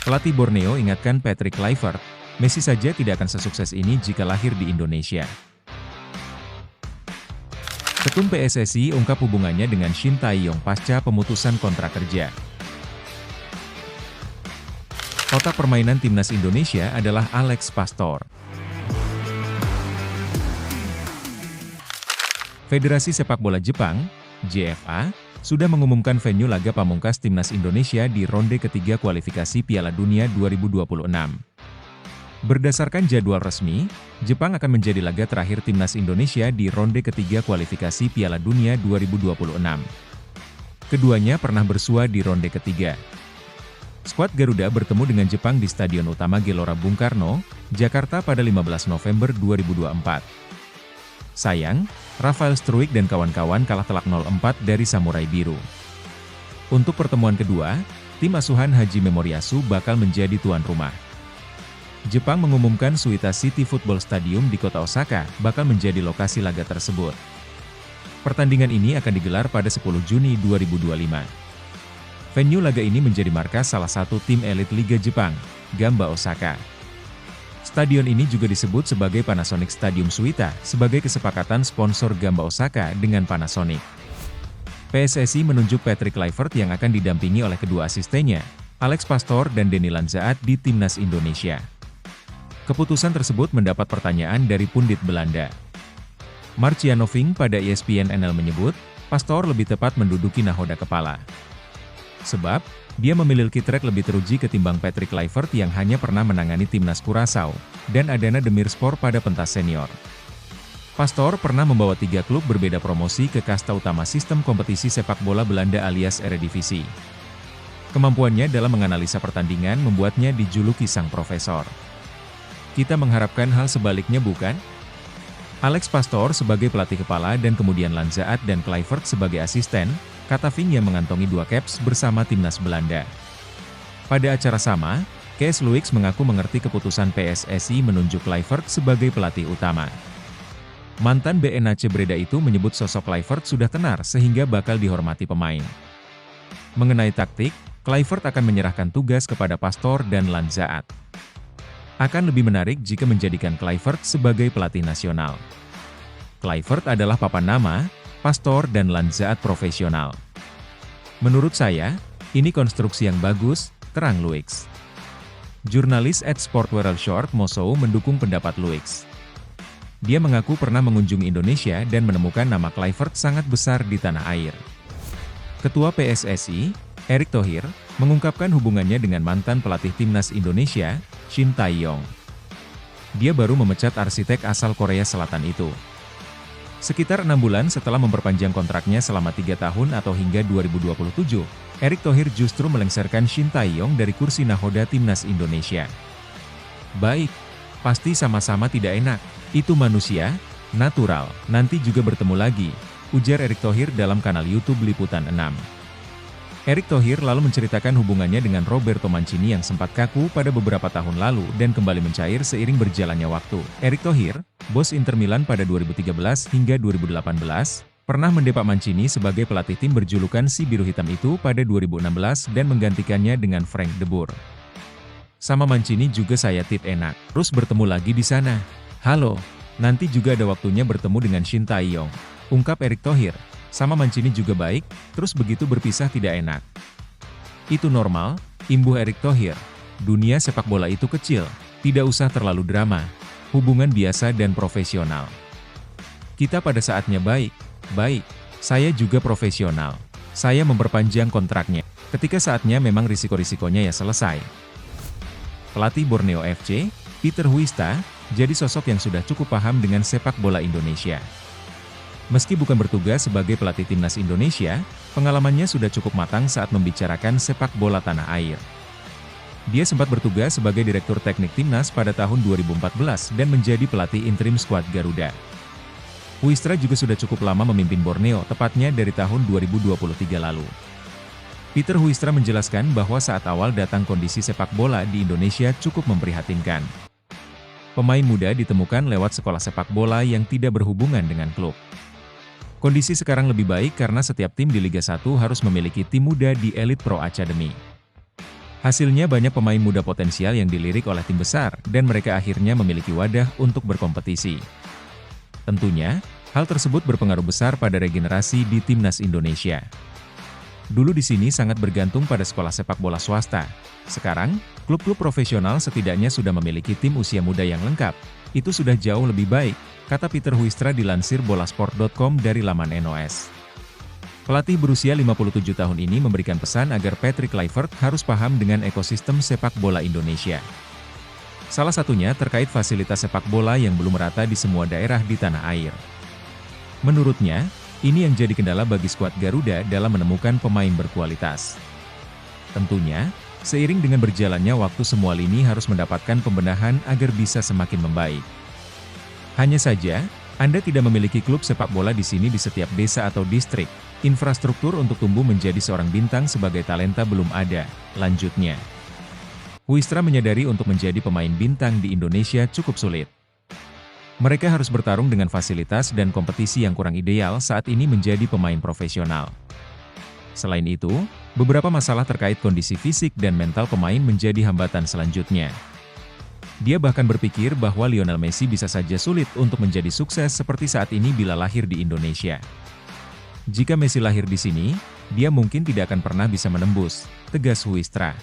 Pelatih Borneo ingatkan Patrick Kluivert, Messi saja tidak akan sesukses ini jika lahir di Indonesia. Ketum PSSI ungkap hubungannya dengan Shin Tae-yong pasca pemutusan kontrak kerja. Otak permainan timnas Indonesia adalah Alex Pastor. Federasi Sepak Bola Jepang, JFA, sudah mengumumkan venue laga pamungkas timnas Indonesia di ronde ketiga kualifikasi Piala Dunia 2026. Berdasarkan jadwal resmi, Jepang akan menjadi laga terakhir timnas Indonesia di ronde ketiga kualifikasi Piala Dunia 2026. Keduanya pernah bersua di ronde ketiga. Skuad Garuda bertemu dengan Jepang di Stadion Utama Gelora Bung Karno, Jakarta pada 15 November 2024. Sayang, Rafael Struijk dan kawan-kawan kalah telak 0-4 dari Samurai Biru. Untuk pertemuan kedua, tim asuhan Haji Memoriyasu bakal menjadi tuan rumah. Jepang mengumumkan Suita City Football Stadium di kota Osaka bakal menjadi lokasi laga tersebut. Pertandingan ini akan digelar pada 10 Juni 2025. Venue laga ini menjadi markas salah satu tim elit Liga Jepang, Gamba Osaka. Stadion ini juga disebut sebagai Panasonic Stadium Suita, sebagai kesepakatan sponsor Gamba Osaka dengan Panasonic. PSSI menunjuk Patrick Kluivert yang akan didampingi oleh kedua asistennya, Alex Pastor dan Denny Lanzaat di Timnas Indonesia. Keputusan tersebut mendapat pertanyaan dari pundit Belanda. Marciano Vink pada ESPN NL menyebut, Pastor lebih tepat menduduki nahoda kepala. Sebab, dia memiliki trek lebih teruji ketimbang Patrick Kluivert yang hanya pernah menangani timnas Curaçao dan Adana Demirspor pada pentas senior. Pastor pernah membawa 3 klub berbeda promosi ke kasta utama sistem kompetisi sepak bola Belanda alias Eredivisie. Kemampuannya dalam menganalisa pertandingan membuatnya dijuluki sang profesor. Kita mengharapkan hal sebaliknya bukan? Alex Pastor sebagai pelatih kepala dan kemudian Lanzaat dan Kluivert sebagai asisten, kata Vink yang mengantongi 2 caps bersama timnas Belanda. Pada acara sama, Kees Luiks mengaku mengerti keputusan PSSI menunjuk Kluivert sebagai pelatih utama. Mantan BNAC Breda itu menyebut sosok Kluivert sudah tenar sehingga bakal dihormati pemain. Mengenai taktik, Kluivert akan menyerahkan tugas kepada Pastor dan Lanzaat. Akan lebih menarik jika menjadikan Kluivert sebagai pelatih nasional. Kluivert adalah papan nama, Pastor dan Lanzaat profesional. Menurut saya, ini konstruksi yang bagus, terang Luiks. Jurnalis @Sportworld Short Mosou mendukung pendapat Luiks. Dia mengaku pernah mengunjungi Indonesia dan menemukan nama Kluivert sangat besar di tanah air. Ketua PSSI, Erick Thohir, mengungkapkan hubungannya dengan mantan pelatih timnas Indonesia, Shin Tae-yong. Dia baru memecat arsitek asal Korea Selatan itu. Sekitar 6 bulan setelah memperpanjang kontraknya selama 3 tahun atau hingga 2027, Erick Thohir justru melengsarkan Shin Tae-yong dari kursi nahoda timnas Indonesia. Baik, pasti sama-sama tidak enak. Itu manusia, natural, nanti juga bertemu lagi, ujar Erick Thohir dalam kanal YouTube Liputan 6. Erick Thohir lalu menceritakan hubungannya dengan Roberto Mancini yang sempat kaku pada beberapa tahun lalu dan kembali mencair seiring berjalannya waktu. Erick Thohir, bos Inter Milan pada 2013 hingga 2018, pernah mendepak Mancini sebagai pelatih tim berjulukan si biru hitam itu pada 2016 dan menggantikannya dengan Frank de Boer. Sama Mancini juga saya enak, terus bertemu lagi di sana. Halo, nanti juga ada waktunya bertemu dengan Shin Tae-yong, ungkap Erick Thohir. Sama Mancini juga baik, terus begitu berpisah tidak enak. Itu normal, imbuh Erick Thohir. Dunia sepak bola itu kecil, tidak usah terlalu drama. Hubungan biasa dan profesional. Kita pada saatnya baik, saya juga profesional. Saya memperpanjang kontraknya. Ketika saatnya memang risiko-risikonya ya selesai. Pelatih Borneo FC, Peter Huista, jadi sosok yang sudah cukup paham dengan sepak bola Indonesia. Meski bukan bertugas sebagai pelatih timnas Indonesia, pengalamannya sudah cukup matang saat membicarakan sepak bola tanah air. Dia sempat bertugas sebagai direktur teknik timnas pada tahun 2014 dan menjadi pelatih interim skuad Garuda. Huistra juga sudah cukup lama memimpin Borneo, tepatnya dari tahun 2023 lalu. Peter Huistra menjelaskan bahwa saat awal datang kondisi sepak bola di Indonesia cukup memprihatinkan. Pemain muda ditemukan lewat sekolah sepak bola yang tidak berhubungan dengan klub. Kondisi sekarang lebih baik karena setiap tim di Liga 1 harus memiliki tim muda di Elite Pro Academy. Hasilnya banyak pemain muda potensial yang dilirik oleh tim besar, dan mereka akhirnya memiliki wadah untuk berkompetisi. Tentunya, hal tersebut berpengaruh besar pada regenerasi di timnas Indonesia. Dulu di sini sangat bergantung pada sekolah sepak bola swasta. Sekarang, klub-klub profesional setidaknya sudah memiliki tim usia muda yang lengkap. Itu sudah jauh lebih baik, kata Peter Huistra dilansir bolasport.com dari laman NOS. Pelatih berusia 57 tahun ini memberikan pesan agar Patrick Kluivert harus paham dengan ekosistem sepak bola Indonesia. Salah satunya terkait fasilitas sepak bola yang belum merata di semua daerah di tanah air. Menurutnya, ini yang jadi kendala bagi skuad Garuda dalam menemukan pemain berkualitas. Tentunya, seiring dengan berjalannya waktu semua lini harus mendapatkan pembenahan agar bisa semakin membaik. Hanya saja, Anda tidak memiliki klub sepak bola di sini di setiap desa atau distrik. Infrastruktur untuk tumbuh menjadi seorang bintang sebagai talenta belum ada, lanjutnya. Huistra menyadari untuk menjadi pemain bintang di Indonesia cukup sulit. Mereka harus bertarung dengan fasilitas dan kompetisi yang kurang ideal saat ini menjadi pemain profesional. Selain itu, beberapa masalah terkait kondisi fisik dan mental pemain menjadi hambatan selanjutnya. Dia bahkan berpikir bahwa Lionel Messi bisa saja sulit untuk menjadi sukses seperti saat ini bila lahir di Indonesia. Jika Messi lahir di sini, dia mungkin tidak akan pernah bisa menembus, tegas Huistra.